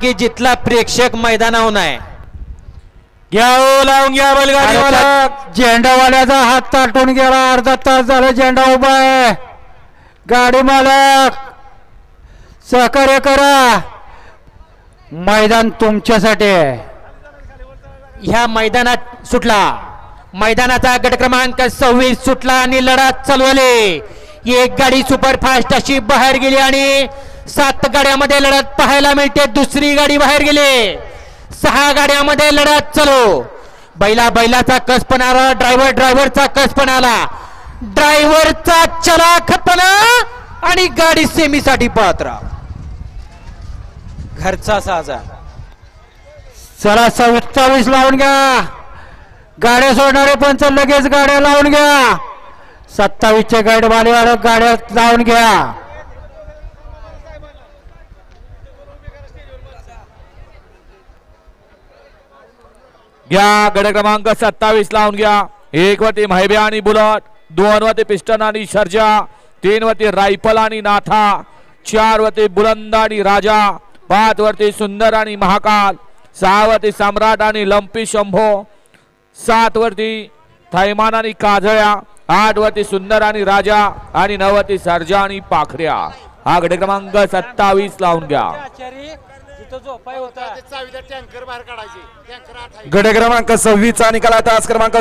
की जिथला प्रेक्षक मैदानावर आहे घ्या लावून घ्या बैलगाडी मालक. झेंडावाल्याचा हात ताटून गेला. अर्धा तास झाला झेंडा उभा आहे. गाडी मालक सहकार्य करा. मैदान तुमच्यासाठी आहे. ह्या मैदानात सुटला. मैदानाचा गट क्रमांक 26 सुटला आणि लढत चालवली. एक गाडी सुपरफास्ट अशी बाहेर गेली आणि 7 गाड्यामध्ये लढत पाहायला मिळते. दुसरी गाडी बाहेर गेली. 6 गाड्यामध्ये लढत चालू. बैलाचा कस पण आला. ड्रायव्हरचा कस पण आला. ड्रायव्हरचा चलाखपणा आणि गाडी सेमीसाठी पात्र. घरचा साजा. चला 27 लावून घ्या. गाड्या सोडणारे पंच लगेच गाड्या लावून घ्या. 27चे गाडीवाले गाड्या लावून घ्या. घ्या गड क्रमांक 27 लावून घ्या. 1 वरती म्हायबे आणि बुलट, 2 वरती पिस्टन आणि सर्जा, 3 वरती रायफल आणि नाथा, 4 वरती बुलंद आणि राजा, 5 वरती सुंदर आणि महाकाल, 6 वरती सम्राट आणि लंपी शंभो, 7 वरती थैमान आणि काजळ्या, 8 वरती सुंदर आणि राजा आणि 9 वरती सर्जा आणि पाखऱ्या. हा गड क्रमांक 27 लावून घ्या. गड क्रमांक 26 चा निकाल. तास क्रमांक